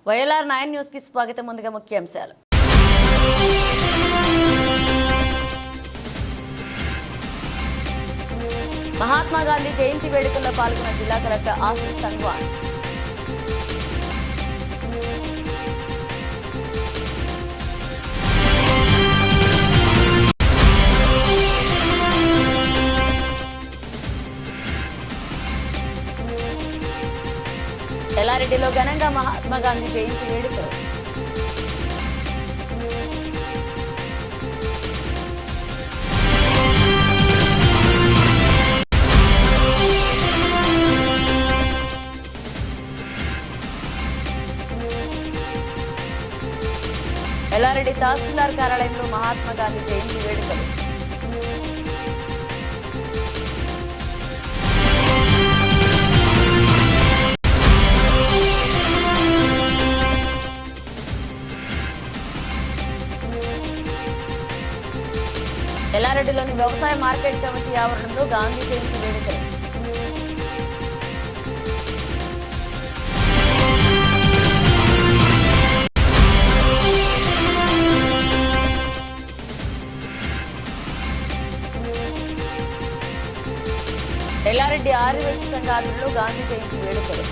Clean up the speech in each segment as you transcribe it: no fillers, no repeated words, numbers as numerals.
YLR 9 news కి స్వాగతం. ముందుగా ముఖ్యాంశాలు. మహాత్మా గాంధీ జయంతి వేడుకల్లో పాల్గొన్న జిల్లా కలెక్టర్ ఆశీస్ సంగ్వాన్. ఎల్లారెడ్డిలో ఘనంగా మహాత్మా గాంధీ జయంతి వేడుకలు. ఎల్లారెడ్డి తహసీల్దార్ కార్యాలయంలో మహాత్మా గాంధీ జయంతి వేడుకలు. ఎల్లారెడ్డిలోని వ్యవసాయ మార్కెట్ కమిటీ ఆవరణంలో గాంధీ జయంతి వేడుకలు. ఎల్లారెడ్డి ఆదివాసీ సంఘ ఆధ్వర్యంలో గాంధీ జయంతి వేడుకలు.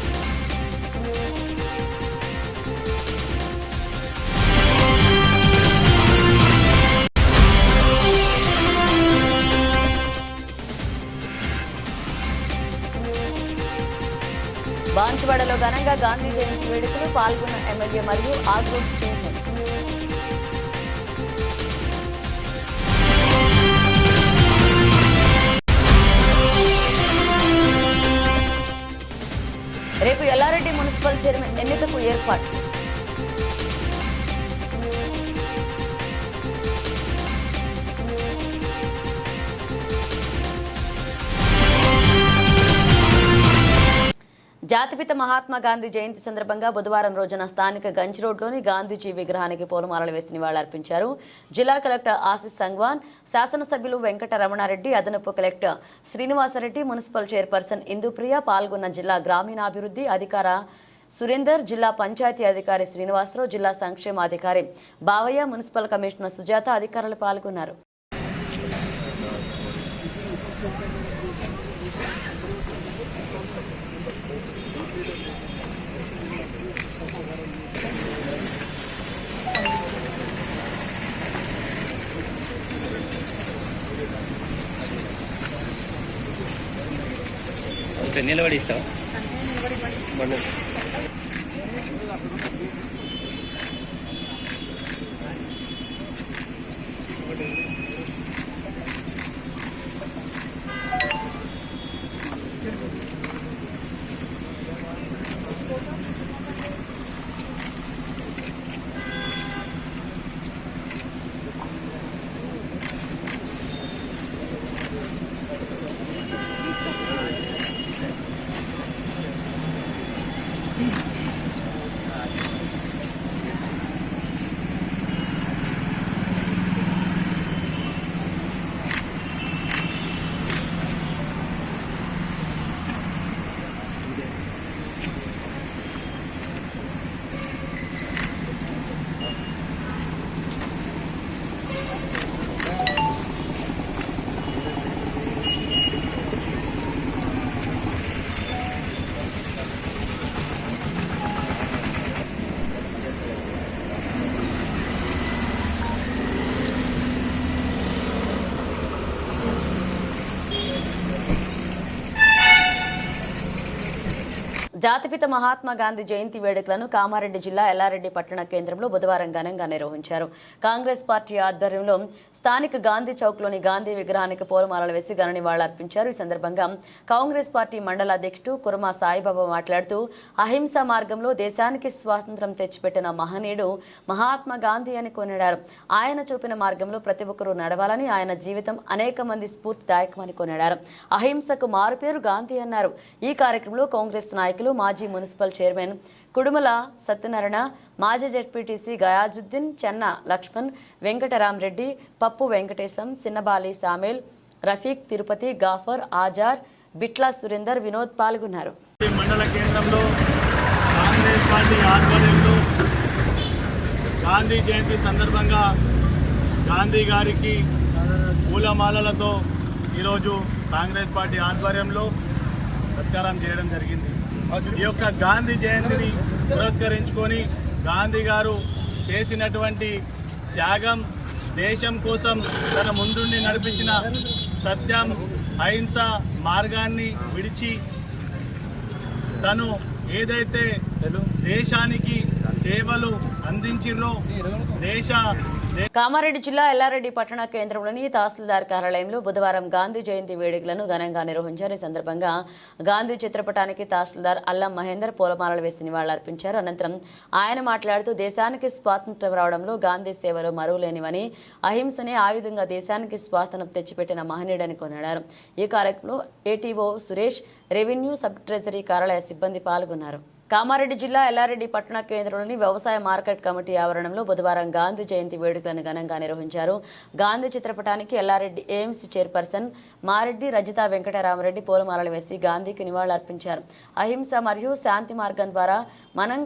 బాన్సువాడలో ఘనంగా గాంధీ జయంతి వేడుకలు పాల్గొన్న ఎమ్మెల్యే మరియు ఆగ్రోస్ చైర్మన్. రేపు ఎల్లారెడ్డి మున్సిపల్ చైర్మన్ ఎన్నికకు ఏర్పాట్లు. జాతిపిత మహాత్మా గాంధీ జయంతి సందర్భంగా బుధవారం రోజున స్థానిక గంజ్ రోడ్లోని గాంధీజీ విగ్రహానికి పూలమాలలు వేసి నివాళులర్పించారు. జిల్లా కలెక్టర్ ఆశీస్ సంగ్వాన్, శాసనసభ్యులు వెంకట రమణారెడ్డి, అదనపు collector Srinivasareddy, municipal chairperson Indupriya పాల్గొన్న జిల్లా గ్రామీణాభివృద్ధి అధికార సురేందర్, జిల్లా పంచాయతీ అధికారి శ్రీనివాసరావు, జిల్లా సంక్షేమాధికారి బావయ్య, మున్సిపల్ కమిషనర్ సుజాత అధికారులు పాల్గొన్నారు. నిలబడి ఇస్తాం. జాతిపిత మహాత్మా గాంధీ జయంతి వేడుకలను కామారెడ్డి జిల్లా ఎల్లారెడ్డి పట్టణ కేంద్రంలో బుధవారం ఘనంగా నిర్వహించారు. కాంగ్రెస్ పార్టీ ఆధ్వర్యంలో స్థానిక గాంధీ చౌక్లోని గాంధీ విగ్రహానికి పూలమాలలు వేసి ఘన నివాళులర్పించారు. ఈ సందర్భంగా కాంగ్రెస్ పార్టీ మండల అధ్యక్షుడు కుర్మా సాయిబాబా మాట్లాడుతూ అహింస మార్గంలో దేశానికి స్వాతంత్ర్యం తెచ్చిపెట్టిన మహనీయుడు మహాత్మా గాంధీ అని కొనియాడారు. ఆయన చూపిన మార్గంలో ప్రతి ఒక్కరూ నడవాలని, ఆయన జీవితం అనేక మంది స్ఫూర్తిదాయకమని కొనియాడారు. అహింసకు మారుపేరు గాంధీ అన్నారు. ఈ కార్యక్రమంలో కాంగ్రెస్ నాయకులు, మాజీ మున్సిపల్ చైర్మన్ కుడుమల సత్యనారాయణ, మాజీ జెడ్పీటీసీ గయాజుద్దీన్, చెన్న లక్ష్మణ్, వెంకటరామరెడ్డి, పప్పు వెంకటేశం, సిన్నబాలి సామేల్, రఫీక్, తిరుపతి, గాఫర్, ఆజార్, బిట్లా సురేందర్, వినోద్ పాల్గొన్నారు. మండల కేంద్రంలో కాంగ్రెస్ పార్టీ ఆధ్వర్యంలో గాంధీ జయంతి సందర్భంగా గాంధీ గారికి పూలమాలలతో ఈరోజు కాంగ్రెస్ పార్టీ ఆధ్వర్యంలో సత్కారం చేయడం జరిగింది. ఈ యొక్క గాంధీ జయంతిని పురస్కరించుకొని గాంధీ గారు చేసినటువంటి త్యాగం, దేశం కోసం తన ముందుండి నడిపించిన సత్యం, అహింస మార్గాన్ని విడిచి తను ఏదైతే దేశానికి సేవలు అందించిరో కామారెడ్డి జిల్లా ఎల్లారెడ్డి పట్టణ కేంద్రంలోని తహసీల్దార్ కార్యాలయంలో బుధవారం గాంధీ జయంతి వేడుకలను ఘనంగా నిర్వహించారు. ఈ సందర్భంగా గాంధీ చిత్రపటానికి తహసీల్దార్ అల్లం మహేందర్ పూలమాలలు వేసి నివాళులర్పించారు. అనంతరం ఆయన మాట్లాడుతూ దేశానికి స్వాతంత్ర్యం రావడంలో గాంధీ సేవలు మరువలేనివని, అహింసనే ఆయుధంగా దేశానికి స్వాతంత్ర్యం తెచ్చిపెట్టిన మహనీయుడని కొనియాడారు. ఈ కార్యక్రమంలో ATO Suresh, revenue sub treasury కార్యాలయ సిబ్బంది పాల్గొన్నారు. కామారెడ్డి జిల్లా ఎల్లారెడ్డి పట్టణ కేంద్రంలోని వ్యవసాయ మార్కెట్ కమిటీ ఆవరణంలో బుధవారం గాంధీ జయంతి వేడుకలను ఘనంగా నిర్వహించారు. గాంధీ చిత్రపటానికి ఎల్లారెడ్డి ఏఎంసీ చైర్పర్సన్ మారెడ్డి రజిత వెంకటరామరెడ్డి పూలమాలలు వేసి గాంధీకి నివాళులర్పించారు. అహింస మరియు శాంతి మార్గం ద్వారా మనం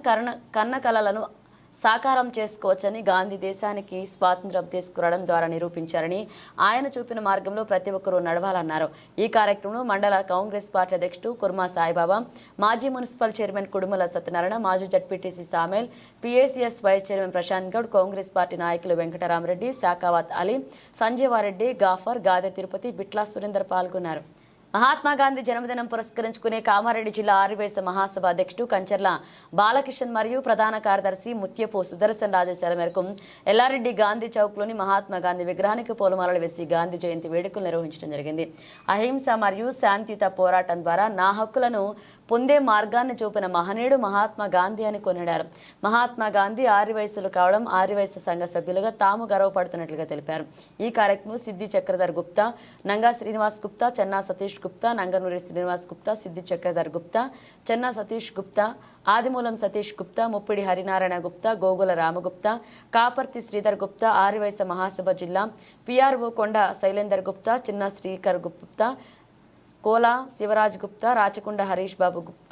కన్న కలలను సాకారం చేసుకోవచ్చని, గాంధీ దేశానికి స్వాతంత్ర్యం తీసుకురావడం ద్వారా నిరూపించారని, ఆయన చూపిన మార్గంలో ప్రతి ఒక్కరూ నడవాలన్నారు. ఈ కార్యక్రమంలో మండల కాంగ్రెస్ పార్టీ అధ్యక్షుడు కుర్మా సాయిబాబా, మాజీ మున్సిపల్ చైర్మన్ కుడుమల సత్యనారాయణ, మాజీ ZPTC Samel, PACS vice chairman Prashanth Goud, Congress party నాయకులు వెంకటరామరెడ్డి, సాకావత్ అలీ, సంజీవారెడ్డి, గాఫర్, గాదె తిరుపతి, బిట్లా సురేందర్ పాల్గొన్నారు. మహాత్మా గాంధీ జన్మదినం పురస్కరించుకునే కామారెడ్డి జిల్లా ఆర్యవైశ్య మహాసభ అధ్యక్షుడు కంచర్ల బాలకిషన్ మరియు ప్రధాన కార్యదర్శి ముత్యపు సుదర్శన్ ఆదేశాల మేరకు ఎల్లారెడ్డి గాంధీ చౌక్లోని మహాత్మా గాంధీ విగ్రహానికి పూలమాలలు వేసి గాంధీ జయంతి వేడుకలు నిర్వహించడం జరిగింది. అహింస మరియు శాంతియుత పోరాటం ద్వారా నా హక్కులను పొందే మార్గాన్ని చూపిన మహనీయుడు మహాత్మా గాంధీ అని కొనియాడారు. మహాత్మా గాంధీ ఆర్యవైశ్యులు కావడం ఆర్యవైశ్య సంఘ సభ్యులుగా తాము గర్వపడుతున్నట్లుగా తెలిపారు. ఈ కార్యక్రమం సిద్ధి చక్రధర్ గుప్తా, నంగా శ్రీనివాస్ గుప్తా, చెన్నా సతీష్ గుప్తా, నంగనూరి శ్రీనివాస్ గుప్తా, సిద్ధి చక్రధర్ గుప్తా, చెన్నా సతీష్ గుప్తా, ఆదిమూలం సతీష్ గుప్తా, ముప్పిడి హరినారాయణ గుప్తా, గోగుల రామగుప్తా, కాపర్తి శ్రీధర్ గుప్తా, ఆర్యవైశ్య మహాసభ జిల్లా పిఆర్ఓ కొండ శైలేందర్ గుప్తా, చిన్న శ్రీకర్ గుప్తా, కోలా శివరాజ్ గుప్తా, రాచకొండ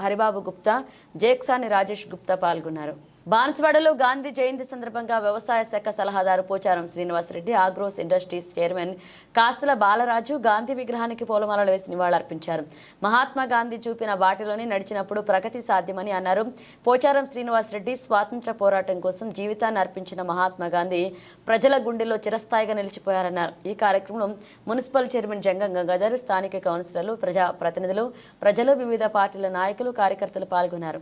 హరిబాబు గుప్తా, జేక్సాని రాజేష్ గుప్తా పాల్గొన్నారు. బాన్స్వాడలో గాంధీ జయంతి సందర్భంగా వ్యవసాయ శాఖ సలహాదారు పోచారం శ్రీనివాసరెడ్డి, ఆగ్రోస్ ఇండస్ట్రీస్ చైర్మన్ కాసుల బాలరాజు గాంధీ విగ్రహానికి పూలమాలలు వేసి నివాళులర్పించారు. మహాత్మా గాంధీ చూపిన బాటలోనే నడిచినప్పుడు ప్రగతి సాధ్యమని అన్నారు. పోచారం శ్రీనివాసరెడ్డి స్వాతంత్ర పోరాటం కోసం జీవితాన్ని అర్పించిన మహాత్మా గాంధీ ప్రజల గుండెల్లో చిరస్థాయిగా నిలిచిపోయారన్నారు. ఈ కార్యక్రమంలో మున్సిపల్ చైర్మన్ జంగం గంగాధర్, స్థానిక కౌన్సిలర్లు, ప్రజా ప్రతినిధులు, ప్రజలు, వివిధ పార్టీల నాయకులు, కార్యకర్తలు పాల్గొన్నారు.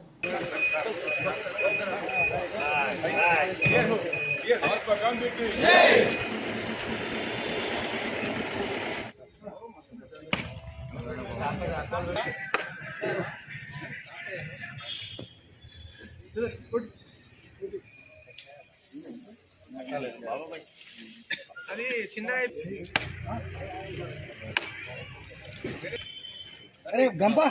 అది చిన్న अरे गंपा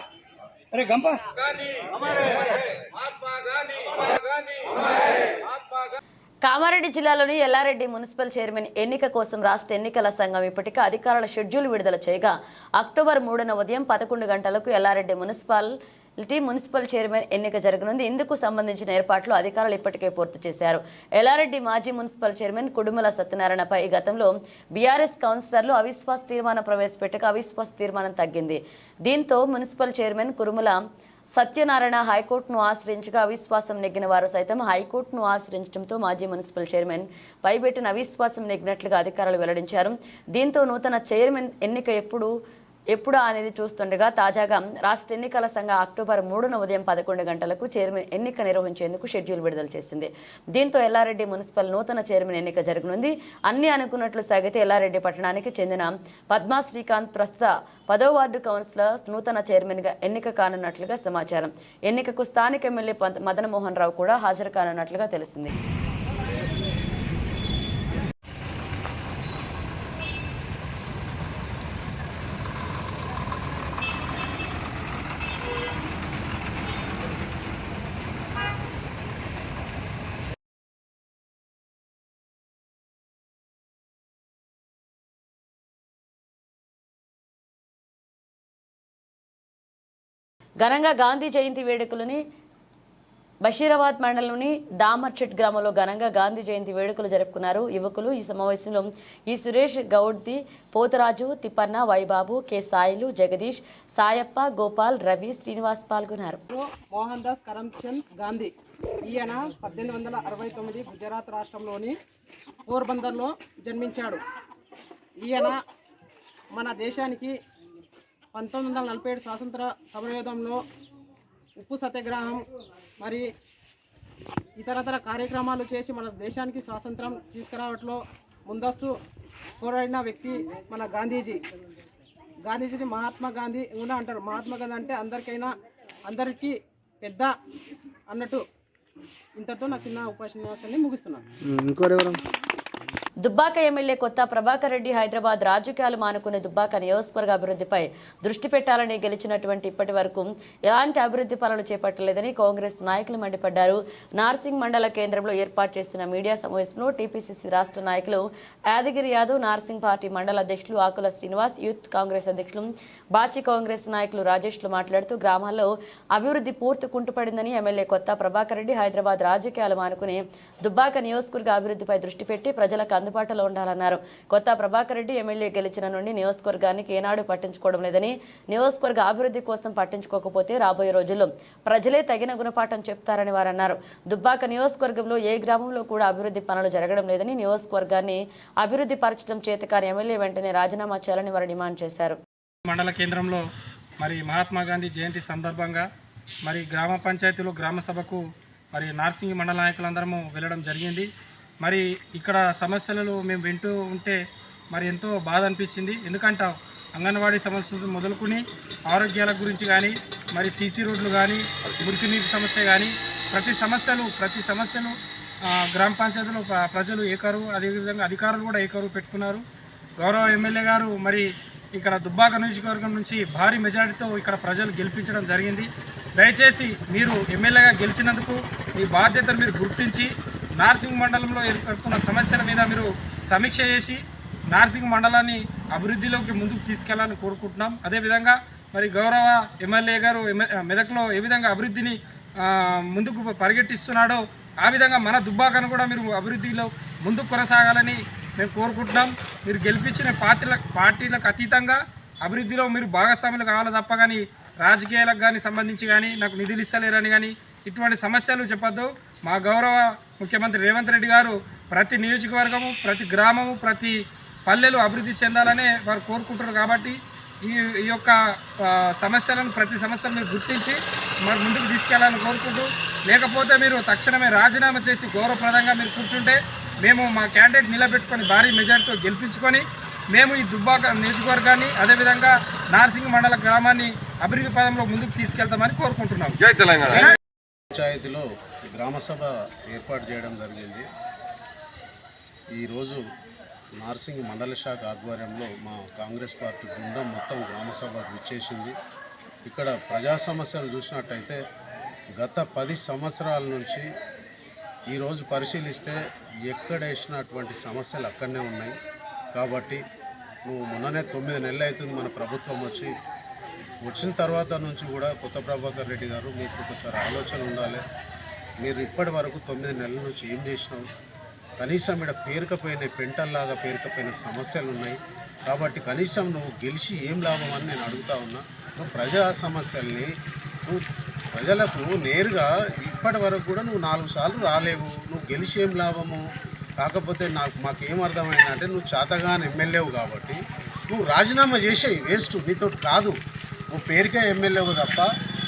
కామారెడ్డి జిల్లాలోని ఎల్లారెడ్డి మున్సిపల్ చైర్మన్ ఎన్నిక కోసం రాష్ట్ర ఎన్నికల సంఘం ఇప్పటికే అధికారుల షెడ్యూల్ విడుదల చేయగా అక్టోబర్ 3న ఉదయం 11 గంటలకు ఎల్లారెడ్డి మున్సిపల్ చైర్మన్ ఎన్నిక జరగనుంది. ఇందుకు సంబంధించిన ఏర్పాట్లు అధికారులు ఇప్పటికే పూర్తి చేశారు. ఎల్లారెడ్డి మాజీ మున్సిపల్ చైర్మన్ కుడుమల సత్యనారాయణపై గతంలో బీఆర్ఎస్ కౌన్సిలర్లు అవిశ్వాస తీర్మానం ప్రవేశపెట్టగా అవిశ్వాస తీర్మానం తగ్గింది. దీంతో మున్సిపల్ చైర్మన్ కుడుమల సత్యనారాయణ హైకోర్టును ఆశ్రయించగా అవిశ్వాసం నెగ్గిన వారు సైతం హైకోర్టును ఆశ్రయించడంతో మాజీ మున్సిపల్ చైర్మన్ పైబెట్టిన అవిశ్వాసం నెగ్గినట్లుగా అధికారులు వెల్లడించారు. దీంతో నూతన చైర్మన్ ఎన్నిక ఎప్పుడు ఎప్పుడా అనేది చూస్తుండగా తాజాగా రాష్ట్ర ఎన్నికల సంఘం అక్టోబర్ 3న ఉదయం 11 గంటలకు చైర్మన్ ఎన్నిక నిర్వహించేందుకు షెడ్యూల్ విడుదల చేసింది. దీంతో ఎల్లారెడ్డి మున్సిపల్ నూతన చైర్మన్ ఎన్నిక జరగనుంది. అన్ని అనుకున్నట్లు సాగితే ఎల్లారెడ్డి పట్టణానికి చెందిన పద్మా శ్రీకాంత్ ప్రస్తుత 10వ వార్డు కౌన్సిలర్ నూతన చైర్మన్గా ఎన్నిక కానున్నట్లుగా సమాచారం. ఎన్నికకు స్థానిక ఎమ్మెల్యే మదన్ మోహన్ రావు కూడా హాజరు కానున్నట్లుగా తెలిసింది. ఘనంగా గాంధీ జయంతి వేడుకలని బషీరాబాద్ మండలంలోని దామర్చెట్ గ్రామంలో ఘనంగా గాంధీ జయంతి వేడుకలు జరుపుకున్నారు యువకులు. ఈ సమావేశంలో ఈ సురేష్ గౌడ్ది, పోతరాజు, తిప్పన్న, వైబాబు, కె సాయిలు, జగదీష్, సాయప్ప, గోపాల్, రవి, శ్రీనివాస్ పాల్గొన్నారు. మోహన్ దాస్ కరమ్చంద్ గాంధీ ఈయన 1869 గుజరాత్ రాష్ట్రంలోని పోర్బందర్లో జన్మించాడు. ఈయన మన దేశానికి 1947 స్వాతంత్ర సమరయోధంలో ఉప్పు సత్యాగ్రహం మరి ఇతరతర కార్యక్రమాలు చేసి మన దేశానికి స్వాతంత్రం తీసుకురావడంలో ముందస్తు పోరాడిన వ్యక్తి మన గాంధీజీని మహాత్మా గాంధీ కూడా అంటారు. మహాత్మా గాంధీ అంటే అందరికీ పెద్ద అన్నట్టు. ఇంతతో నా చిన్న ఉపన్యాసాన్ని ముగిస్తున్నాను. దుబ్బాక ఎమ్మెల్యే కొత్త ప్రభాకర్ రెడ్డి హైదరాబాద్ రాజకీయాలు మానుకునే దుబ్బాక నియోజకవర్గ అభివృద్ధిపై దృష్టి పెట్టాలని గెలిచినటువంటి ఇప్పటి వరకు ఎలాంటి అభివృద్ధి పనులు చేపట్టలేదని కాంగ్రెస్ నాయకులు మండిపడ్డారు. నార్సింగ్ మండల కేంద్రంలో ఏర్పాటు చేసిన మీడియా సమావేశంలో టీపీసీసీ రాష్ట్ర నాయకులు యాదగిరి యాదవ్, నార్సింగ్ పార్టీ మండల అధ్యక్షులు ఆకుల శ్రీనివాస్, యూత్ కాంగ్రెస్ అధ్యక్షులు బాచి కాంగ్రెస్ నాయకులు రాజేష్లు మాట్లాడుతూ గ్రామాల్లో అభివృద్ధి పూర్తి కుంటుపడిందని ఎమ్మెల్యే కొత్త ప్రభాకర్ రెడ్డి హైదరాబాద్ రాజకీయాలు మానుకుని దుబ్బాక నియోజకవర్గ అభివృద్ధిపై దృష్టి పెట్టి ప్రజలకు అందుబాటులో ఉండాలన్నారు. కొత్త ప్రభాకర్ రెడ్డి ఎమ్మెల్యే గెలిచిన నుండి నియోజకవర్గానికి ఏనాడు పట్టించుకోవడం లేదని, నియోజకవర్గ అభివృద్ధి కోసం పట్టించుకోకపోతే రాబోయే రోజుల్లో ప్రజలే తగిన గుణపాఠం చెప్తారని వారన్నారు. దుబ్బాక నియోజకవర్గంలో ఏ గ్రామంలో కూడా అభివృద్ధి పనులు జరగడం లేదని, నియోజకవర్గాన్ని అభివృద్ధి పరచడం చేతకాని ఎమ్మెల్యే వెంటనే రాజీనామా చేయాలని వారు డిమాండ్ చేశారు. మండల కేంద్రంలో మరి మహాత్మా గాంధీ జయంతి సందర్భంగా మరి గ్రామ పంచాయతీలో గ్రామ సభకు మరి నార్సింగ్ మండల నాయకులందరము వెళ్ళడం జరిగింది. మరి ఇక్కడ సమస్యలు మేము వింటూ ఉంటే మరి ఎంతో బాధ అనిపించింది. ఎందుకంటే అంగన్వాడీ సమస్యలు మొదలుకొని ఆరోగ్యాల గురించి కానీ, మరి సీసీ రోడ్లు కానీ, మురికి సమస్య కానీ ప్రతి సమస్యలు గ్రామ పంచాయతీలో ప్రజలు ఏకరువు, అదేవిధంగా అధికారులు కూడా ఏకరువు పెట్టుకున్నారు. గౌరవ ఎమ్మెల్యే గారు మరి ఇక్కడ దుబ్బాక నియోజకవర్గం నుంచి భారీ మెజారిటీతో ఇక్కడ ప్రజలు గెలిపించడం జరిగింది. దయచేసి మీరు ఎమ్మెల్యేగా గెలిచినందుకు మీ బాధ్యతను మీరు గుర్తించి నార్సింగ్ మండలంలో ఏర్పడుతున్న సమస్యల మీద మీరు సమీక్ష చేసి నార్సింగ్ మండలాన్ని అభివృద్ధిలోకి ముందుకు తీసుకెళ్లాలని కోరుకుంటున్నాం. అదేవిధంగా మరి గౌరవ ఎమ్మెల్యే గారు మెదక్లో ఏ విధంగా అభివృద్ధిని ముందుకు పరిగెట్టిస్తున్నాడో ఆ విధంగా మన దుబ్బాకను కూడా మీరు అభివృద్ధిలో ముందుకు కొనసాగాలని మేము కోరుకుంటున్నాం. మీరు గెలిపించిన పార్టీలకు అతీతంగా అభివృద్ధిలో మీరు భాగస్వాములు కావాలి తప్ప కానీ రాజకీయాలకు కానీ సంబంధించి కానీ నాకు నిధులు ఇస్తలేరని కానీ ఇటువంటి సమస్యలు చెప్పొద్దు. మా గౌరవ ముఖ్యమంత్రి రేవంత్ రెడ్డి గారు ప్రతి నియోజకవర్గము, ప్రతి గ్రామము, ప్రతి పల్లెలు అభివృద్ధి చెందాలనే వారు కోరుకుంటారు. కాబట్టి ఈ యొక్క ప్రతి సమస్యను మీరు గుర్తించి మరి ముందుకు తీసుకెళ్లాలని కోరుకుంటూ, లేకపోతే మీరు తక్షణమే రాజీనామా చేసి గౌరవప్రదంగా మీరు కూర్చుంటే మేము మా క్యాండిడేట్ నిలబెట్టుకొని భారీ మెజారిటీతో గెలిపించుకొని మేము ఈ దుబ్బాక నియోజకవర్గాన్ని అదేవిధంగా నార్సింగ్ మండల గ్రామాన్ని అభివృద్ధి పదంలో ముందుకు తీసుకెళ్తామని కోరుకుంటున్నాం. జై తెలంగాణ. పంచాయతీలో గ్రామసభ ఏర్పాటు చేయడం జరిగింది. ఈరోజు నార్సింగ్ మండల శాఖ ఆధ్వర్యంలో మా కాంగ్రెస్ పార్టీ బృందం మొత్తం గ్రామసభకు విచ్చేసింది. ఇక్కడ ప్రజా సమస్యలు చూసినట్టయితే గత 10 సంవత్సరాల నుంచి ఈరోజు పరిశీలిస్తే ఎక్కడ వేసినటువంటి సమస్యలు అక్కడనే ఉన్నాయి. కాబట్టి మొన్ననే 9 నెలలు అవుతుంది మన ప్రభుత్వం వచ్చిన తర్వాత నుంచి కూడా కొత్త ప్రభాకర్ రెడ్డి గారు మీకు ఒకసారి ఆలోచన ఉండాలి. మీరు ఇప్పటి వరకు 9 నెలల నుంచి ఏం చేసినావు? కనీసం ఇక్కడ పెంటల్లాగా పేరుకపోయిన సమస్యలు ఉన్నాయి. కాబట్టి కనీసం నువ్వు గెలిచి ఏం లాభం అని నేను అడుగుతా ఉన్నా. నువ్వు ప్రజా సమస్యల్ని ప్రజలకు నేరుగా ఇప్పటి వరకు కూడా నువ్వు 4 సార్లు రాలేవు. నువ్వు గెలిచి ఏం లాభము? కాకపోతే మాకేం అర్థమైందంటే నువ్వు చేతగాని ఎమ్మెల్యేవు కాబట్టి నువ్వు రాజీనామా చేసేయి, వేస్ట్, నీతో కాదు, నువ్వు పేరుకే ఎమ్మెల్యేవు తప్ప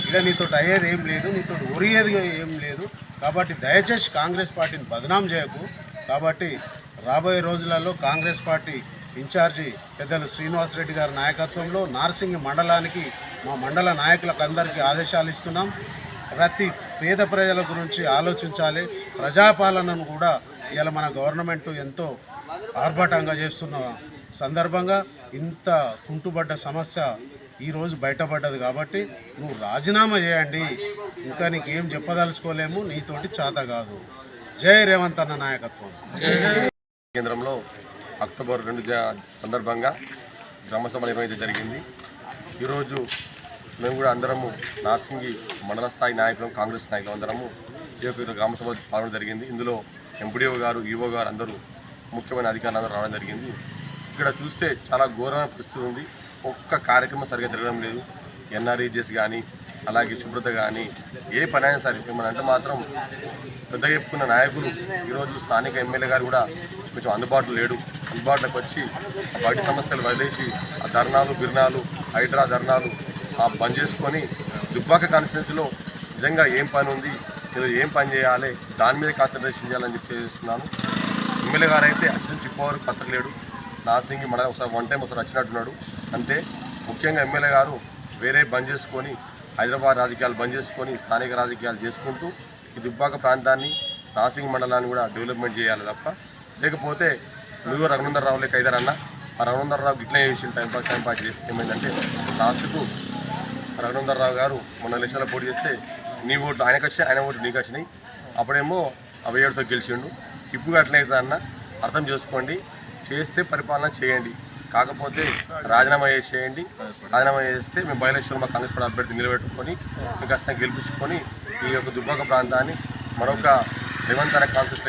ఇక్కడ నీతో అయ్యేది ఏం లేదు, నీతో ఒరిగేది ఏం లేదు. కాబట్టి దయచేసి కాంగ్రెస్ పార్టీని బదనాం చేయకు. కాబట్టి రాబోయే రోజులలో కాంగ్రెస్ పార్టీ ఇన్ఛార్జి పెద్దలు శ్రీనివాసరెడ్డి గారి నాయకత్వంలో నార్సింగి మండలానికి మా మండల నాయకులకు అందరికీ ఆదేశాలు ఇస్తున్నాం. ప్రతి పేద ప్రజల గురించి ఆలోచించాలి. ప్రజాపాలనను కూడా ఇలా మన గవర్నమెంట్ ఎంతో ఆర్భాటంగా చేస్తున్న సందర్భంగా ఇంత కుంటుబడ్డ సమస్య ఈరోజు బయటపడ్డది. కాబట్టి నువ్వు రాజీనామా చేయండి, ఇంకా నీకేం చెప్పదలుచుకోలేము, నీతోటి చేత కాదు. జై రేవంత్ అన్న నాయకత్వం. కేంద్రంలో అక్టోబర్ 2 సందర్భంగా గ్రామసభ నిర్వహించడం జరిగింది. ఈరోజు మేము కూడా అందరము నార్సింగి మండల స్థాయి నాయకులు, కాంగ్రెస్ నాయకులు అందరము ఈ యొక్క గ్రామసభ పాల్గొనడం జరిగింది. ఇందులో ఎంపీడీఓ గారు, ఈఓ గారు అందరూ ముఖ్యమైన అధికారులు అందరూ రావడం జరిగింది. ఇక్కడ చూస్తే చాలా ఘోరమైన పరిస్థితి ఉంది. ఒక్క కార్యక్రమం సరిగ్గా జరగడం లేదు. ఎన్ఆర్ఈజెస్ కానీ అలాగే శుభ్రత కానీ ఏ పని అయినా సరే ఏమనంటే మాత్రం పెద్ద చెప్పుకున్న నాయకులు ఈరోజు స్థానిక ఎమ్మెల్యే గారు కూడా కొంచెం అందుబాటులో లేడు. అందుబాటులోకి వచ్చి ఆ బయట సమస్యలు వదిలేసి ఆ ధర్నాలు, బిర్నాలు, హైడ్రా ధర్నాలు బంద్ చేసుకొని దుబ్బాక కాన్స్టిట్యున్సీలో నిజంగా ఏం పని ఉంది, ఏదో ఏం పని చేయాలి, దాని మీద కాన్సన్ట్రేషన్ చేయాలని చెప్పి చేస్తున్నాను. ఎమ్మెల్యే గారు అయితే అసలు చెప్పేవారు పత్తలేడు. నార్సింగి మన ఒకసారి వన్ టైం ఒకసారి వచ్చినట్టున్నాడు అంతే. ముఖ్యంగా ఎమ్మెల్యే గారు వేరే బంద్ చేసుకొని హైదరాబాద్ రాజకీయాలు బంద్ చేసుకొని స్థానిక రాజకీయాలు చేసుకుంటూ ఈ దుబ్బాక ప్రాంతాన్ని, నార్సింగి మండలాన్ని కూడా డెవలప్మెంట్ చేయాలి తప్ప, లేకపోతే నువ్వు రఘునందర్ రావు లేక ఇద్దరన్నా ఆ రఘునందర్ రావు ఇట్లా చేసి టైంపాస్ చేస్తే ఏమైందంటే లాస్ట్కు రఘునందర్ రావు గారు మొన్న ఎలక్షన్లో పోటీ చేస్తే నీ ఓట్లు ఆయనకు వచ్చినాయి, ఆయన ఓట్లు నీకు వచ్చినాయి. అప్పుడేమో 57తో గెలిచిండు. ఇప్పుడు అట్లయితే అన్న అర్థం చేసుకోండి. చేస్తే పరిపాలన చేయండి, కాకపోతే రాజీనామా చేసేయండి. రాజీనామా చేస్తే మేము బై ఎలక్షన్లో మా కాంగ్రెస్ పార్టీ అభ్యర్థి నిలబెట్టుకొని మీకు ఖచ్చితంగా గెలిపించుకొని ఈ యొక్క దుబ్బాక ప్రాంతాన్ని మరొక రేవంత్ అనే కాన్సెప్ట్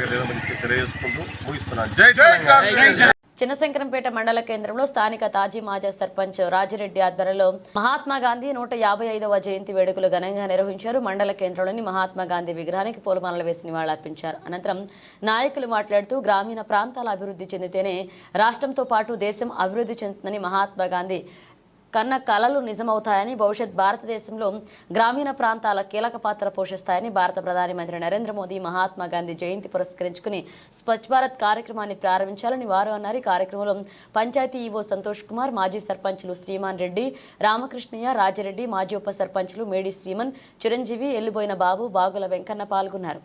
తెలియజేసుకుంటూ ముగిస్తున్నాను. జై తెలంగాణ. చిన్నశంకరంపేట మండల కేంద్రంలో స్థానిక తాజీ మాజీ సర్పంచ్ రాజిరెడ్డి ఆధ్వర్యంలో మహాత్మా గాంధీ 155వ జయంతి వేడుకలు ఘనంగా నిర్వహించారు. మండల కేంద్రంలోని మహాత్మా గాంధీ విగ్రహానికి పూలమాలలు వేసి నివాళులర్పించారు. అనంతరం నాయకులు మాట్లాడుతూ గ్రామీణ ప్రాంతాల అభివృద్ధి చెందితేనే రాష్ట్రంతో పాటు దేశం అభివృద్ధి చెందుతుందని, మహాత్మా గాంధీ కన్న కలలు నిజమవుతాయని, భవిష్యత్ భారతదేశంలో గ్రామీణ ప్రాంతాల కీలక పాత్ర పోషిస్తాయని, భారత ప్రధాని మంత్రి నరేంద్ర మోదీ మహాత్మా గాంధీ జయంతి పురస్కరించుకుని స్వచ్ఛ భారత్ కార్యక్రమాన్ని ప్రారంభించాలని వారు అన్నారు. ఈ కార్యక్రమంలో పంచాయతీ ఈవో సంతోష్ కుమార్, మాజీ సర్పంచ్లు శ్రీమాన్ రెడ్డి, రామకృష్ణయ్య, రాజిరెడ్డి, మాజీ ఉప సర్పంచ్లు మేడి శ్రీమన్, చిరంజీవి, ఎల్లుబోయిన బాబు, బాగుల వెంకన్న పాల్గొన్నారు.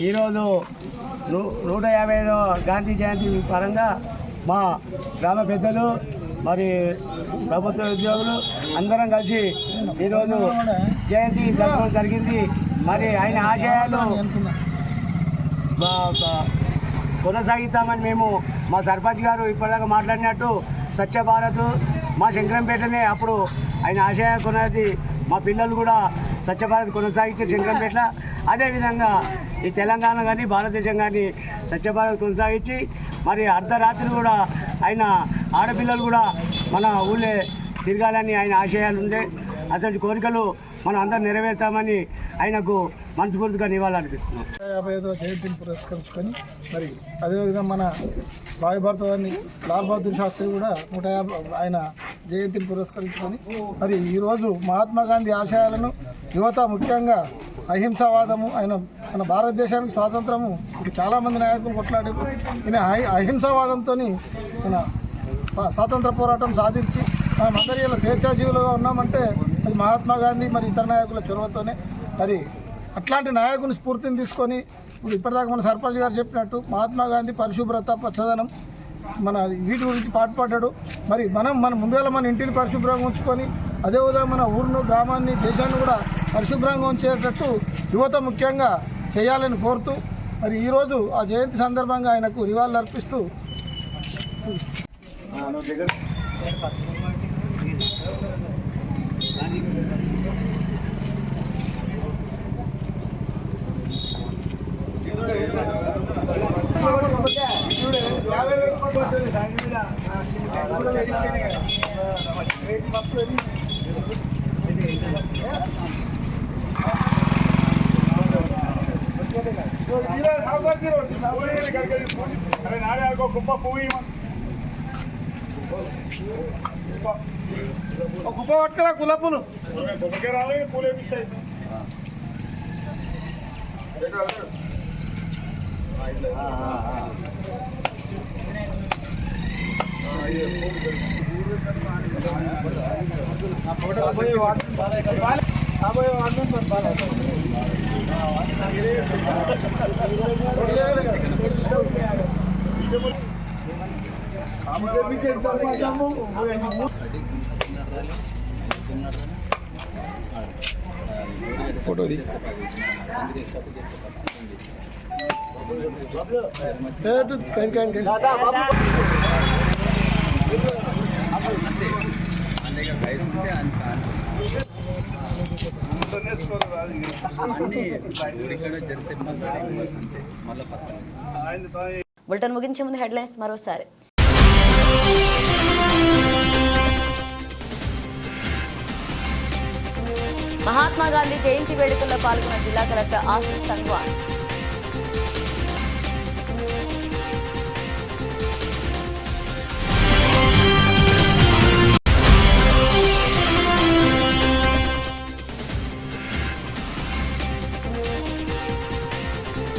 ఈరోజు 155వ గాంధీ జయంతి పరంగా మా గ్రామ పెద్దలు మరి ప్రభుత్వ ఉద్యోగులు అందరం కలిసి ఈరోజు జయంతి జరపడం జరిగింది. మరి ఆయన ఆశయాలు కొనసాగిస్తామని మేము మా సర్పంచ్ గారు ఇప్పటిదాకా మాట్లాడినట్టు స్వచ్ఛ భారత్ మా శంకరంపేటనే అప్పుడు ఆయన ఆశయం కొన్నది. మా పిల్లలు కూడా స్వచ్ఛ భారత్ కొనసాగించారు శంకరంపేట. అదేవిధంగా ఈ తెలంగాణ కానీ భారతదేశం కానీ స్వచ్ఛ భారత్ కొనసాగించి మరి అర్ధరాత్రి కూడా ఆయన ఆడపిల్లలు కూడా మన ఊళ్ళో తిరగాలని ఆయన ఆశయాలు ఉండే. అసలు కోరికలు మనం అందరం నెరవేర్తామని ఆయనకు మనస్ఫూర్తిగా నివాళులర్పిస్తున్నాం. 55వ జయంతిని పురస్కరించుకొని మరి అదేవిధంగా మన భావి భారతవాణి లాల్ బహదూర్ శాస్త్రి కూడా 150 ఆయన జయంతిని పురస్కరించుకొని మరి ఈరోజు మహాత్మా గాంధీ ఆశయాలను యువత ముఖ్యంగా అహింసావాదము, ఆయన మన భారతదేశానికి స్వాతంత్రము చాలామంది నాయకులు కొట్లాడారు. ఈయన అహింసావాదంతో ఈయన స్వాతంత్ర పోరాటం సాధించి మనమందరి ఇలా స్వేచ్ఛాజీవులుగా ఉన్నామంటే అది మహాత్మా గాంధీ మరి ఇతర నాయకుల చొరవతోనే. మరి అట్లాంటి నాయకుని స్ఫూర్తిని తీసుకొని ఇప్పుడు ఇప్పటిదాకా మన సర్పంచ్ గారు చెప్పినట్టు మహాత్మా గాంధీ పరిశుభ్రత, పచ్చదనం మన వీటి గురించి పాటుపడ్డాడు. మరి మన ముందుగా మన ఇంటిని పరిశుభ్రంగా ఉంచుకొని అదేవిధంగా మన ఊరును, గ్రామాన్ని, దేశాన్ని కూడా పరిశుభ్రంగా ఉంచేటట్టు యువత ముఖ్యంగా చేయాలని కోరుతూ మరి ఈరోజు ఆ జయంతి సందర్భంగా ఆయనకు నివాళులు అర్పిస్తూ కుప్ప పట్టుకురా గులాబులు ఫోటో బులెటిన్ ముగించే ముందు హెడ్లైన్స్ మరోసారి. మహాత్మా గాంధీ జయంతి వేడుకల్లో పాల్గొన్న జిల్లా కలెక్టర్ ఆశీస్ సంగ్వాన్.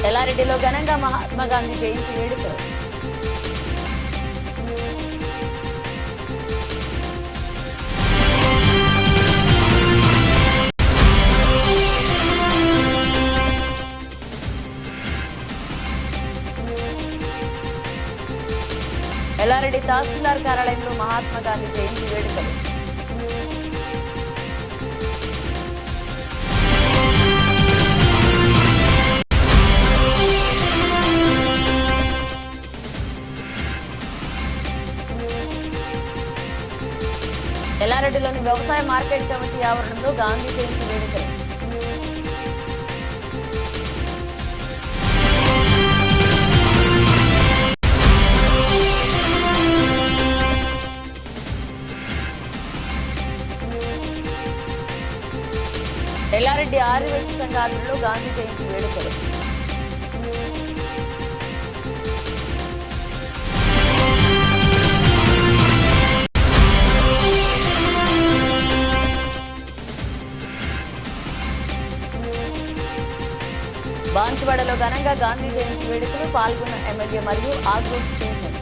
ఎల్లారెడ్డిలో ఘనంగా మహాత్మా గాంధీ జయంతి వేడుకలు. ఎల్లారెడ్డి తహసీల్దార్ కార్యాలయంలో మహాత్మా గాంధీ జయంతి వేడుకలు. ఎల్లారెడ్డిలోని వ్యవసాయ మార్కెట్ కమిటీ ఆవరణంలో గాంధీ జయంతి వేడుకలు. ఎల్లారెడ్డి ఆదివాసీ సంఘ ఆధ్వర్యంలో గాంధీ జయంతి వేడుకలు. బాన్సువాడలో ఘనంగా గాంధీ జయంతి వేడుకలు పాల్గొన్న ఎమ్మెల్యే మరియు ఆగ్రోస్ చైర్మన్.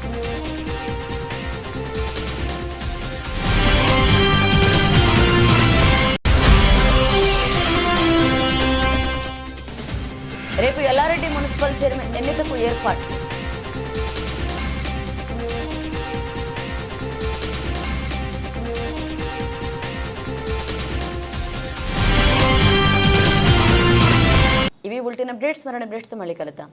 రేపు ఎల్లారెడ్డి మున్సిపల్ చైర్మన్ ఎన్నికకు ఏర్పాట్లు. ఇవి బులెటిన్ అప్డేట్స్. మరిన్ని అప్డేట్స్తో మళ్ళీ కలుద్దాం.